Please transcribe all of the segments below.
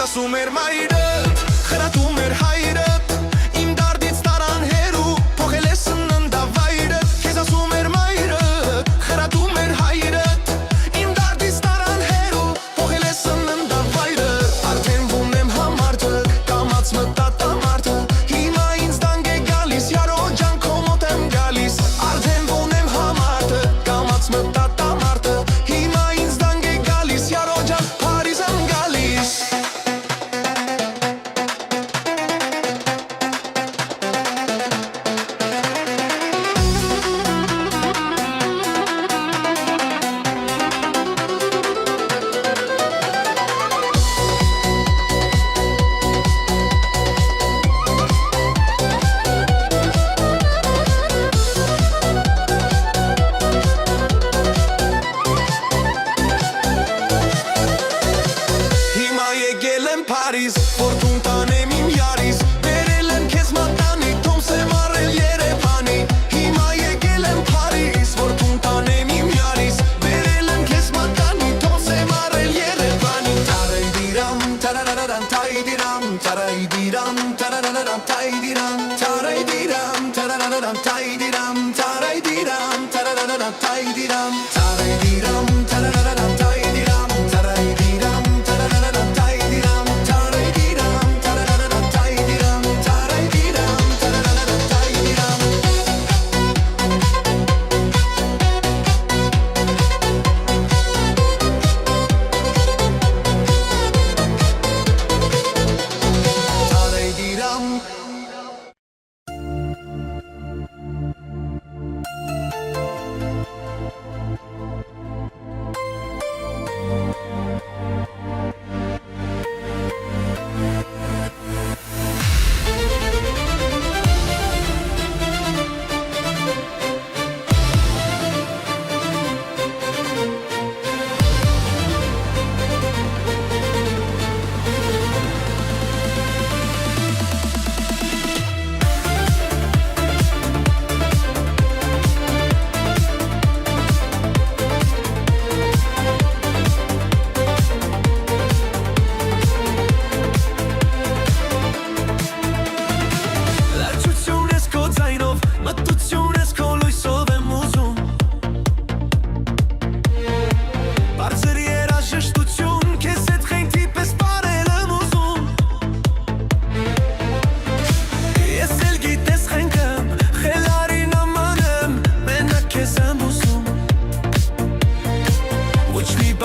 Ասում էր մայրդ, խրատում էր հայրդ, իմ դարդից տարան հերու, փոխել է սննդավայրդ, քեզ ասում էր մայրդ, խրատում էր հայրդ, իմ դարդից տարան հերու, փոխել է սննդավայրդ, արդեն վում եմ համարդը, կամաց մտատամարդը, հիմա ինձ դանգ է գալիս, յարո ջան քո մոտ եմ գալիս, արդեն վում եմ համարդը, կամաց մտատամարդը, հիմա ինձ դանգ է գալիս, յարո ջան Փարիզ եմ գալիս Paris, fortun tanem im yaris Berelem kes matani, tomse marel Երևանի Հիմա եկել եմ Paris, fortun tanem im yaris Berelem kes matani, tomse marel Երևանի Taray diram, tarararam, tay diram Taray diram, tarararam, tay diram Taray diram, tarararam, tay diram Taray diram, tarararam, tay diram Taray diram, tarararam, tay diram Taray diram, tarararam, tay diram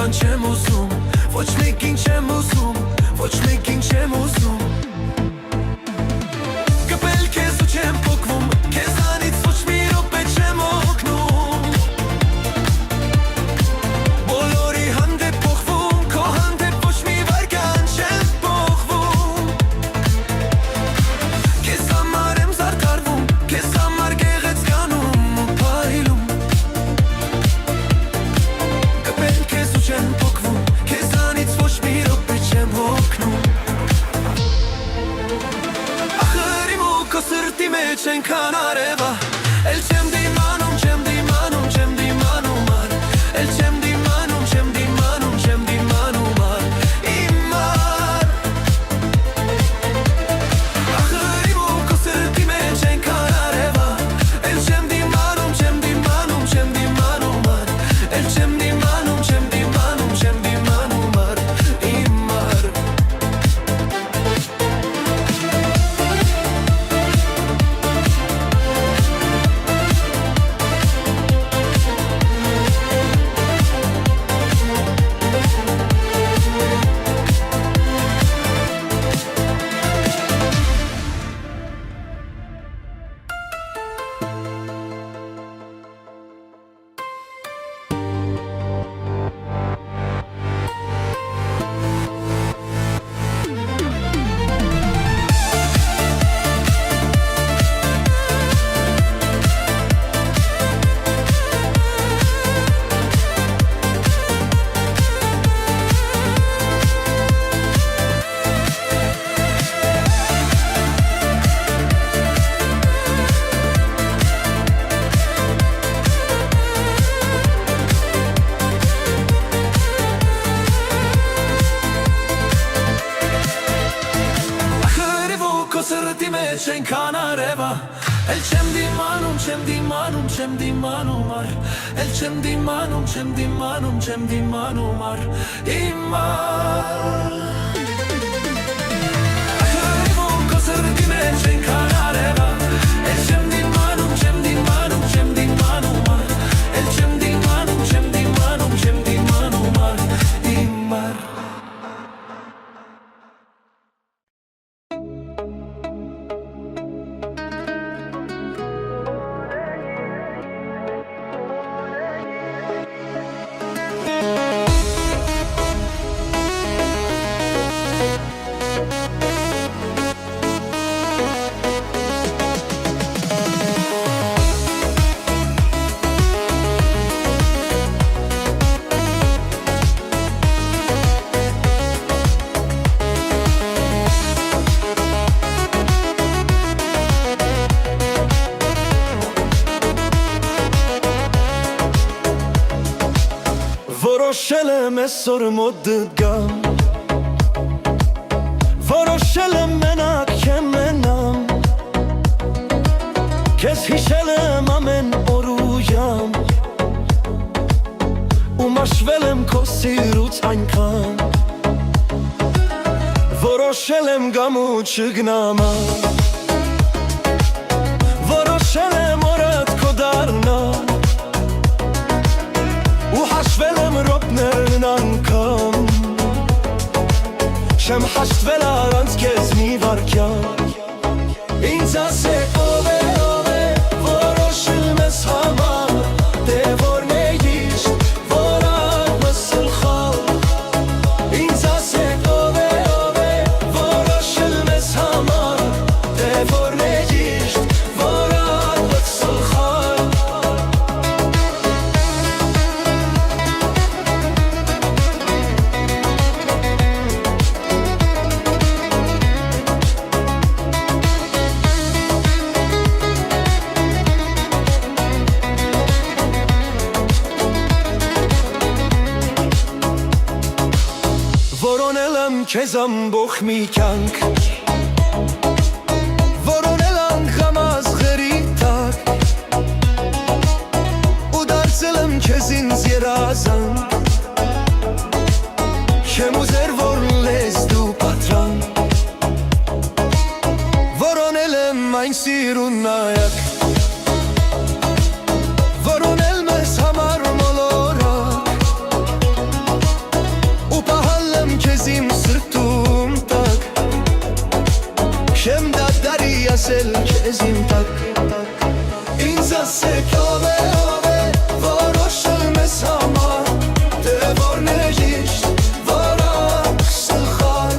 Չեմ ուզում, ոչ մեկին չեմ ուզում, ոչ մեկին չեմ ուզում Կպել քեզ ու չեմ փոքվում, քեզանից ոչ մի րոպե չեմ օգնում Բոլորի հանդեպ փոխվում, քո հանդեպ ոչ մի վայրկյան չեմ փոխվում Քեզ համար եմ զարդարվում, քեզ համար գեղեցկանում ու փայլում Կպել քեզ ու չեմ փոքվում, քեզանից ոչ մի րոպե չեմ օգնում Ախր իմ ու քո սրտի մեջ ենքան արևա Էլ չեմ դիմանում, չեմ դիմանում, չեմ դիմանում ար Էլ չեմ դիմանում, չեմ դիմանում, չեմ դիմանում ար Իմ ար Ախր իմ ու քո սրտի մեջ ենքան արևա Էլ չեմ դիմանում, չեմ դիմանում, չեմ դիմանում ար Էլ չեմ դիմանում, չեմ դիմանում, չեմ դիմանում ար մեջ ենքան արևա Էլ չեմ դիմանում, չեմ դիմանում, չեմ դիմանում ար Էլ չեմ դիմանում, չեմ դիմանում, չեմ դիմանում ար Իմ ար Արևում քո սրտի մեջ ենքան արևա Էլ չեմ դիմանում, չեմ դիմանում, չեմ դիմանում ար Էլ չեմ դիմանում, չեմ դիմանում, չեմ դիմանում ար Իմ ար Որոշել եմ այսօր մոտդ գամ Որոշել եմ մենակ չեմ մնամ Քեզ հիշել եմ ամեն օր ու յամ Ու մաշվել եմ քո սիրուց այնքան Որոշել եմ գամ ու չգնամ Որոշել եմ օրդ քո դառնալ Ու հաշվել եմ ռոպներն անգամ Չեմ հաշտվել առանց քեզ մի վարքյան Ինձ ասեք ով է, որոշել մեզ համար Դե որն է իշտ, որ աղմը սլխալ Ինձ ասեք ով է, որոշել մեզ համար Դե որն է իշտ, որ աղմը սլխալ Որոնել եմ քեզ ամբողջ մի կյանք Որոնել անգամ ազղերի տակ Ու դարձել եմ քեզ ինձ երազանք Չեմ ուզեր որ լես դու պատրան Որոնել եմ այն սիրուն նայակ Որոնել մեզ համար մոլորակ Ու պահալ եմ քեզ իմ սրտում տակ Չեմ դադարի ասել քեզ իմ տակ Ինձ ասեք ով է, որոշել մեզ համար Դե որն է իշտ, որ աղմը սլխալ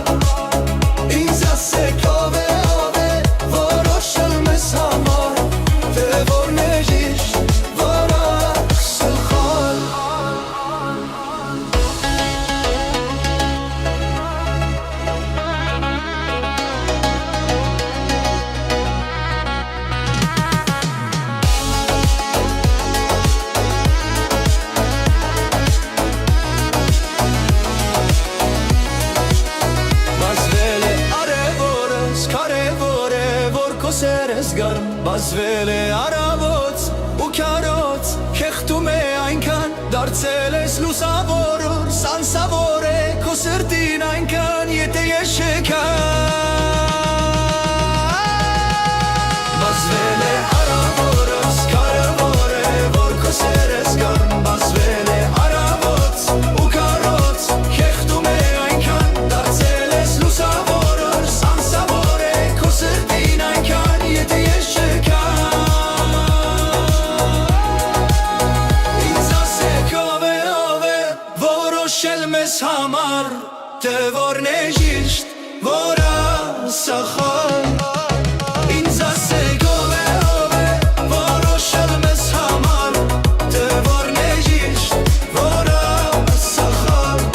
Ինձ ասեք ով է, որոշել մեզ համար Դե որն է իշտ, որ աղմը սլխալ Բազվել է առավոտ ու քարոտ Քեղտում է այնքան դարձել ես լուսավորոր Սանսավոր է քո սրտին այնքան եթե ես չեկան Բազվել է առավոտս կարևոր է որ քո սերս գան Բազվել է առավոտ ու քարոտ Քեղտում է այնքան դարձել ես լուսավորոր Սանսավոր է քո սրտին այնքան եթե ես Համար դե որն է իշտ, որ ասախալ Ինձ ասեք ով է, որոշել մեզ համար Դե որն է իշտ, որ ասախալ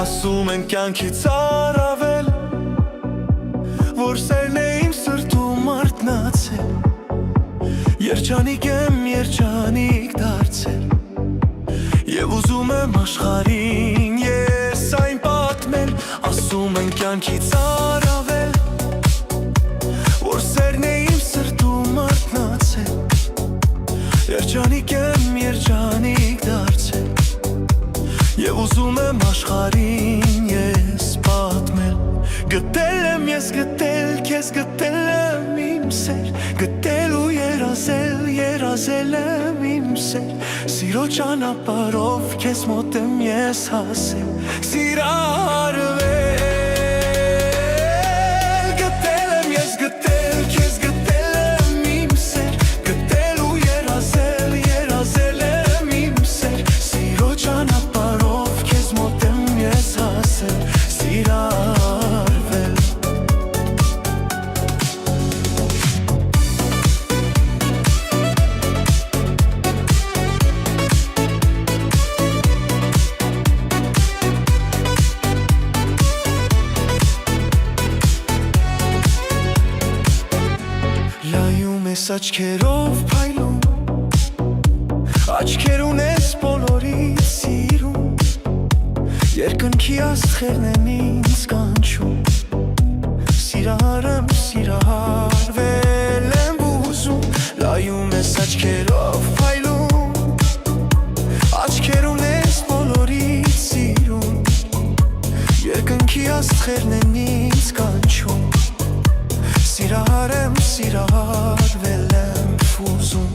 Ասում են կյանքից առավել, որ սերն է իմ սրտում արթնացել, երջանիկ եմ, երջանիկ դարձել, և ուզում եմ աշխարհին ես այն պատմել։ Ասում են կյանքից առավել, որ սերն է իմ սրտում արթնացել, երջանիկ եմ, երջանիկ դարձել, և ուզում եմ աշխարհին ես պատմել։ Գտել եմ ես գտել, քեզ գտել եմ իմ սեր, գտել ու երազել, երազել եմ իմ սեր, սիրո ճանապարհով քեզ մոտ եմ ես հասել, սիրահարվել։ Գտել եմ ես գտել, քեզ գտել եմ իմ սեր, գտել ու երազել, երազել եմ իմ սեր, սիրո ճանապարհով քեզ մոտ եմ ես հասել, սիրահարվել։ Լայում ես աչքերով փայլում, աչքեր ունես բոլորից սիրում, երկնքի աստղերն են ինձ կանչում, սիրահար եմ, սիրահարվել եմ ուզում։ Լայում ես աչքերով փայլում, աչքեր ունես բոլորից սիրում, երկնքի աստղերն են ինձ կանչում, սիրահար եմ, սիրահարվել եմ ուզում։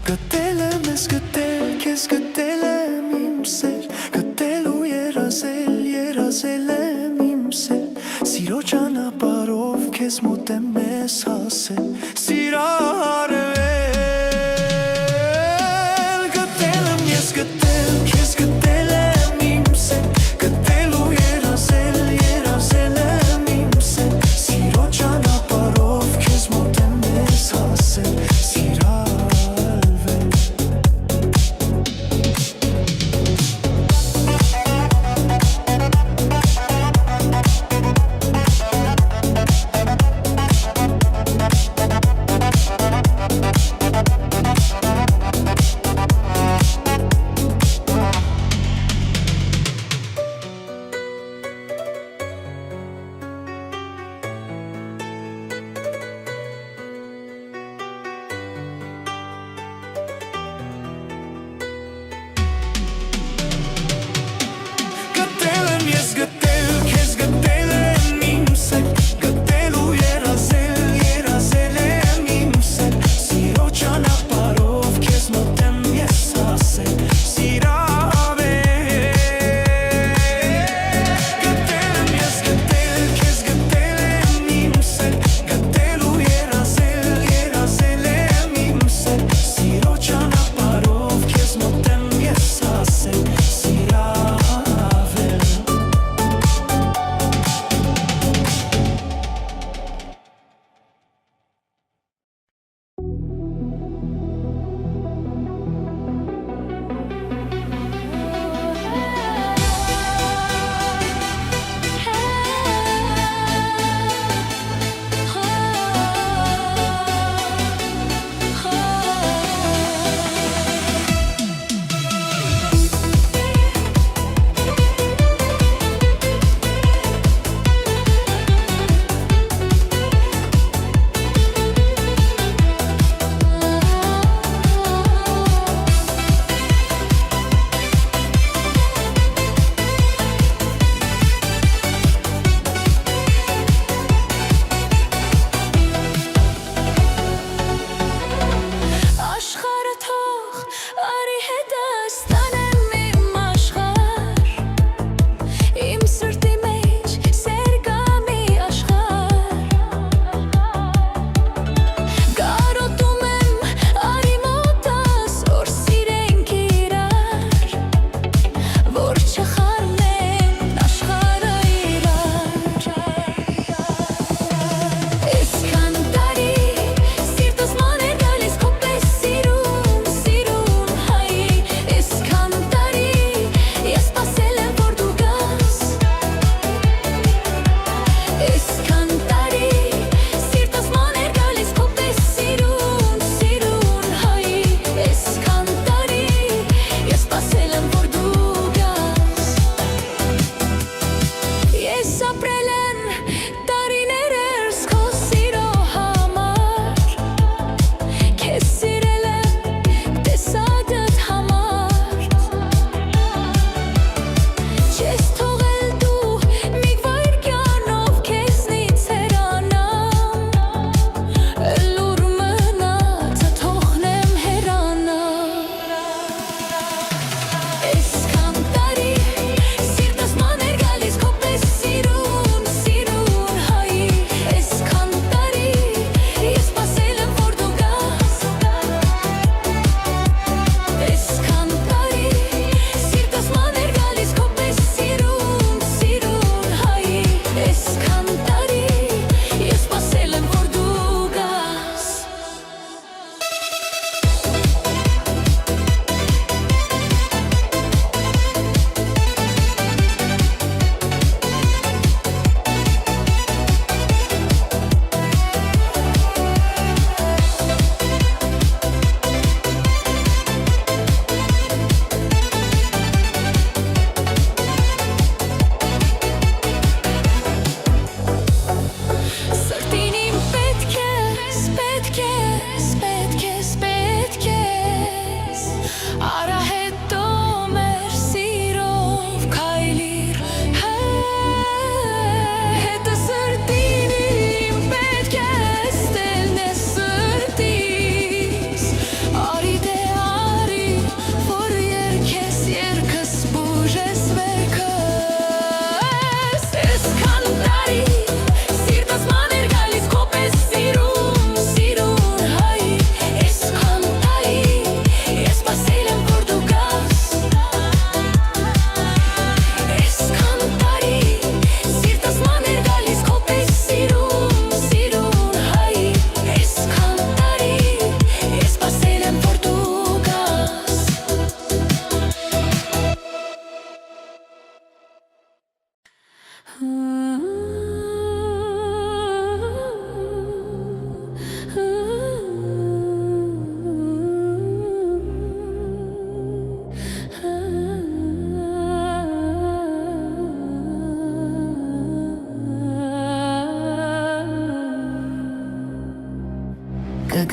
Գտել եմ ես գտել, քեզ գտել եմ իմ սեր, գտել ու երազել, երազել եմ իմ սեր, սիրո ճանապարհով քեզ մոտ եմ ես հասել, սիրահարվել։ Գտել եմ ես գտել, քեզ գտել եմ իմ սեր, գտել ու երազել, երազել եմ իմ սեր, սիրո ճանապարհով քեզ մոտ եմ ես հասել, սիրահարվել։ Գտել եմ ես գտել, քեզ գտել եմ իմ սեր, գտել ու երազել, երազել եմ իմ սեր, սիրո ճանապարհով քեզ մոտ եմ ես հասել, սիրահարվել։ Գտել եմ ես գտել, քեզ գտել եմ իմ սեր, գտել ու երազել, երազել եմ իմ սեր, սիրո ճանապարհով քեզ մոտ եմ ես հասել, սիրահարվել։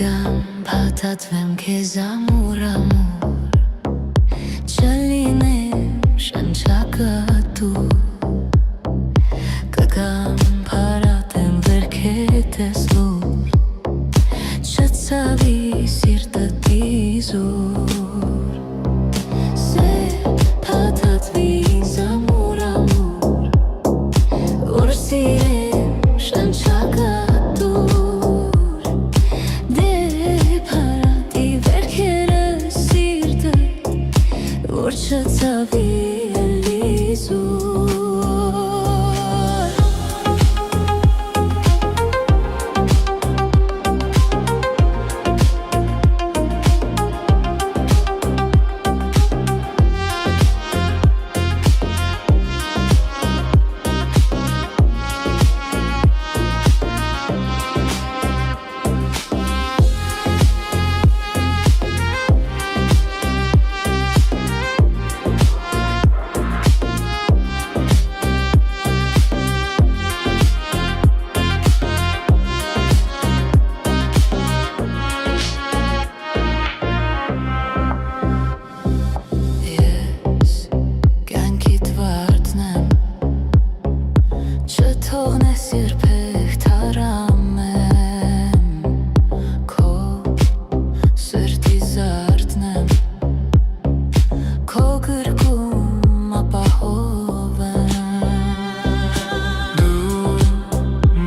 Կգամ փաթաթվեմ քեզ ամուր չլինեմ շնչակատու Կգամ փարատեմ վերքեդ ես լուր չծավի սիրտդ իզուր Սեր փաթաթվի ինձ ամուր որ սիրեմ շնչակատու Չծավի էլիզուր Թողնես երբեք թարամեմ Քո սրտի զարդնեմ Քո գրկում ապահովեմ Դու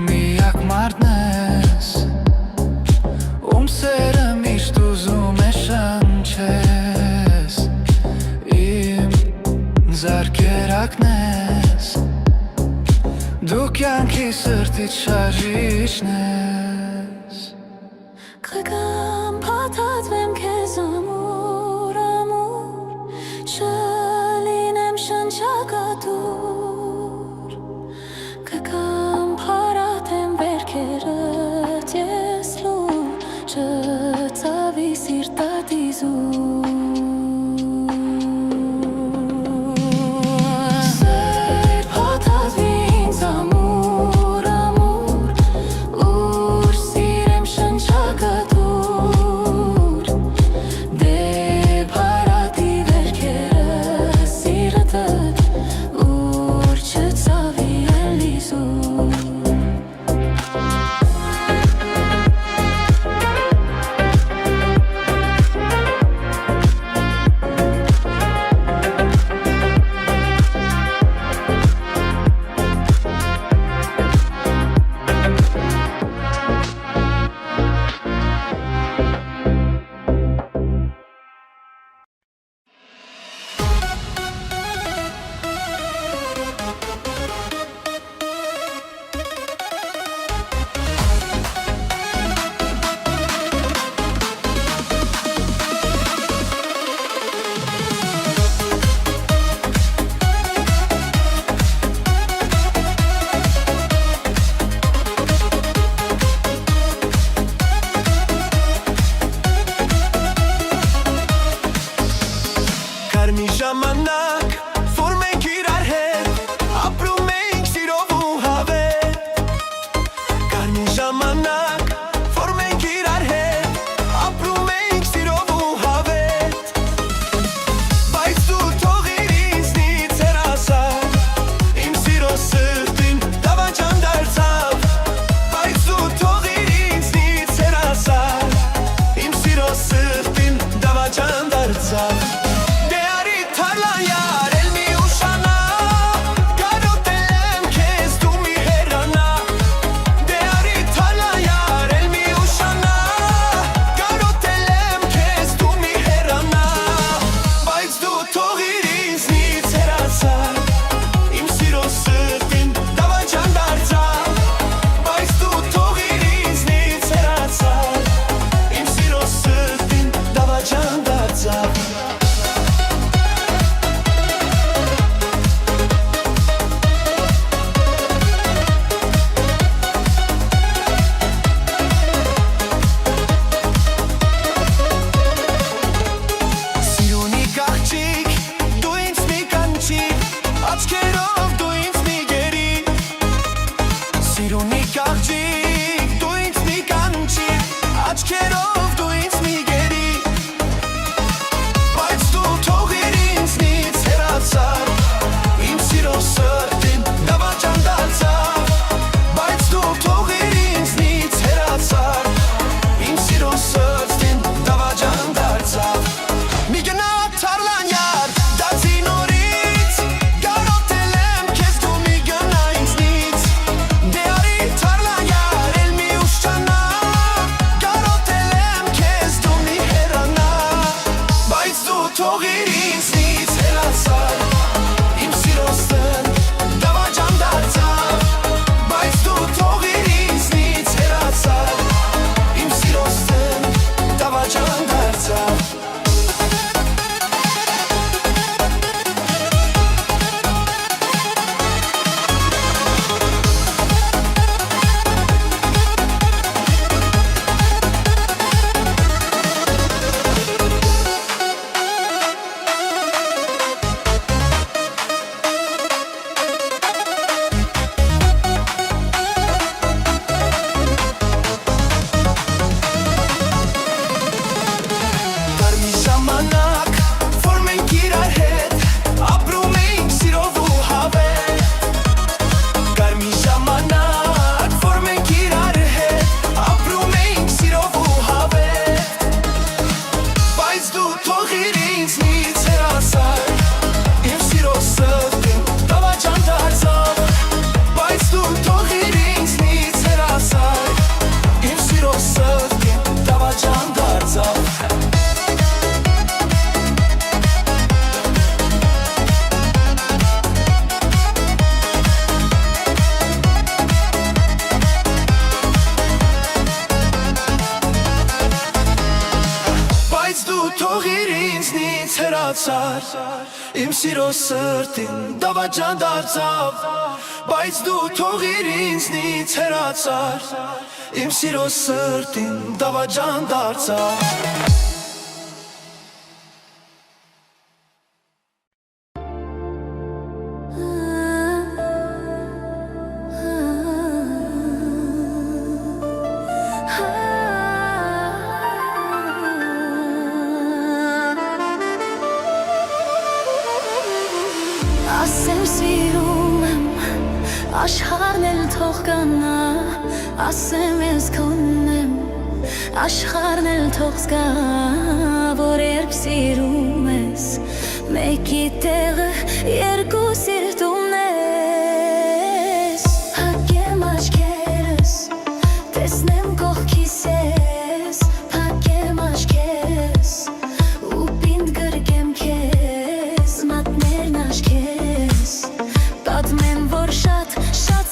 միակ մարդն ես Ում սերը միշտ ուզում է շնչես Իմ զարկերակն ես Դու կյանքի սրտից շարժիչն ես Կգամ փաթաթվեմ քեզ ամուր չլինեմ շնչակատուր Կգամ փարատեմ վերքերդ ես լուր չծավի սիրտդ իզուր Կարմիր ժամանակ որ մենք իրար հետ ապրում ենք սիրով ու հավետ Կարմիր ժամանակ որ մենք իրար հետ ապրում ենք սիրով ու հավետ Բայց դու թողիր ինձնից հեռացավ Իմ սիրո սրտին դավաճան դարձավ Բայց դու թողիր ինձնից հեռացավ Իմ սիրո սրտին դավաճան դարձավ հավասար Իմ սիրո սրտին դավաճան դարձավ Բայց դու թողիր ինձնից հեռացար Իմ սիրո սրտին դավաճան դարձավ Ասեմ սիրում եմ, աշխարհն էլ թող կանա Ասեմ ես քոնն եմ, աշխարհն էլ թող զգա Որ երբ սիրում ես, մեկի տեղը երկու սիրտ ունես Փակեմ աչքերս, տեսնեմ կողքիս ես Փակեմ աչքերս, ու պինդ գրկեմ քեզ Մատներն աչքերս Պատմեմ, որ շատ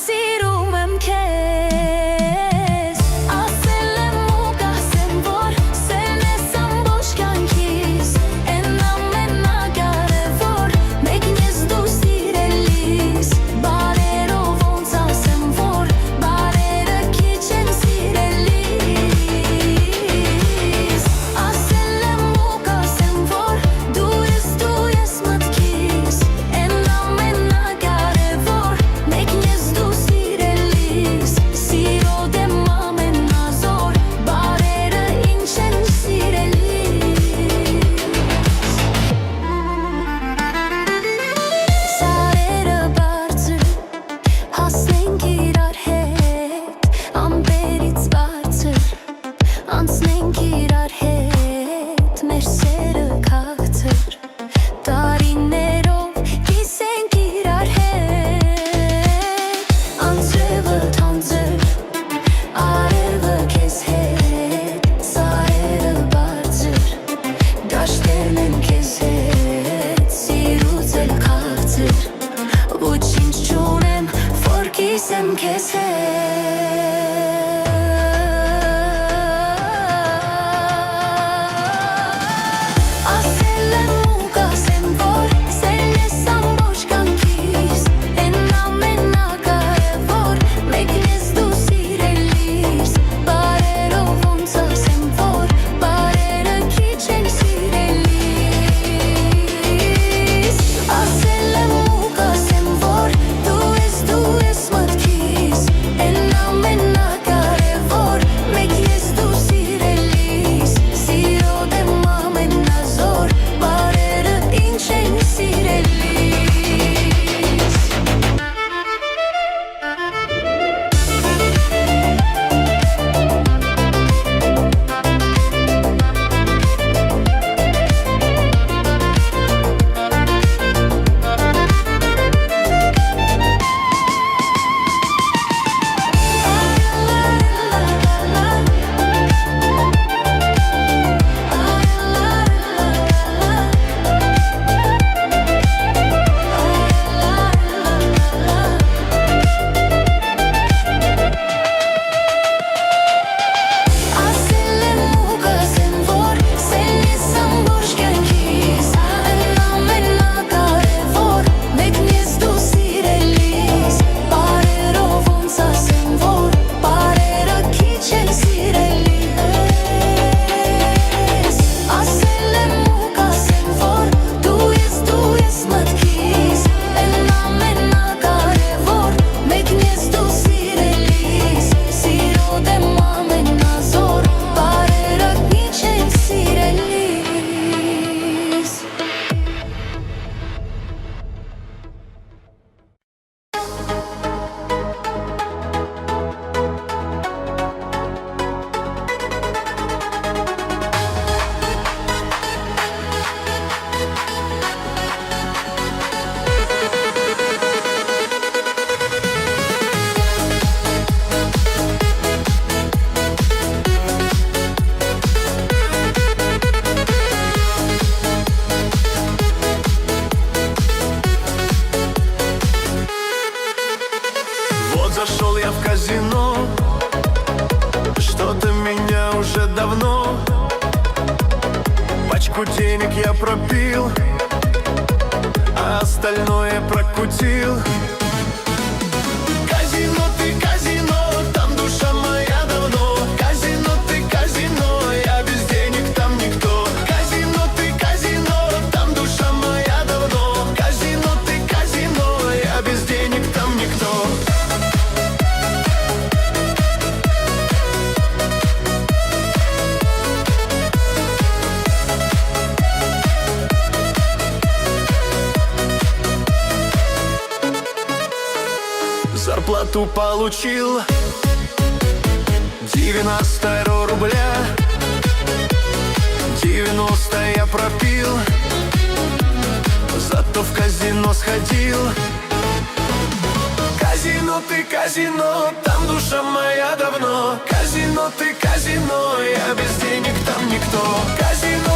սիրում եմ քեզ Ասել եմ ու կասեմ, որ սերն ես ամբողջ կյանքիս Էն ամենակարևոր մեկն ես դու սիրելիս Բարերով ոնց ասեմ, որ բարերը քիչ են սիրելիս Ասել եմ ու կասեմ, որ դու ես մտքիս Էն ամենակարևոր մեկն ես դու սիրելիս Սիրո դեմ ամենազոր բարերը ինչ են սիրելիս Սարերը բարձր հասնենք իրար հետ Ամպերից բարձր անցնենք իրար հետ Մեր սերը քաղցր տարիներով կիսենք իրար հետ Անձրևը թանձր արևը քեզ հետ Սարերը բարձր դաշտերն են քեզ հետ Սիրուց էլ քաղցր ոչինչ չունեմ որ կիսեմ քեզ Ասել եմ ու կասեմ, որ սերն ես ամբողջ կյանքիս Էն ամենակարևոր մեկն ես դու սիրելիս Բարերով ոնց ասեմ, որ բարերը քիչ են սիրելիս Ասել եմ ու կասեմ, որ դու ես մտքիս Էն ամենակարևոր մեկն ես դու սիրելիս Սիրո դեմ ամենազոր բարերը ինչ են սիրելիս Ասել եմ ու կասեմ, որ սերն ես ամբողջ կյանքիս Էն ամենակարևոր մեկն ես դու սիրելիս Բարերով ոնց ասեմ, որ բարերը քիչ են սիրելիս Ասել եմ ու կասեմ, որ դու ես մտքիս Էն ամենակարևոր մեկն ես դու սիրելիս Սիրո դեմ ամենազոր բարերը ինչ են սիրելիս Вот зашел я в казино Что-то меня уже давно Пачку денег я пропил остальное прокутил. Казино, ты казино, там душа моя давно. Казино, ты казино, я без денег, там никто. Казино, ты казино, там душа моя давно. Казино, ты казино, я без денег, там никто. Зарплату получил 90 рубля, 90 я пропил, зато в казино сходил. Казино, ты казино, там душа моя давно. Казино, ты казино, я без денег, там никто. Казино,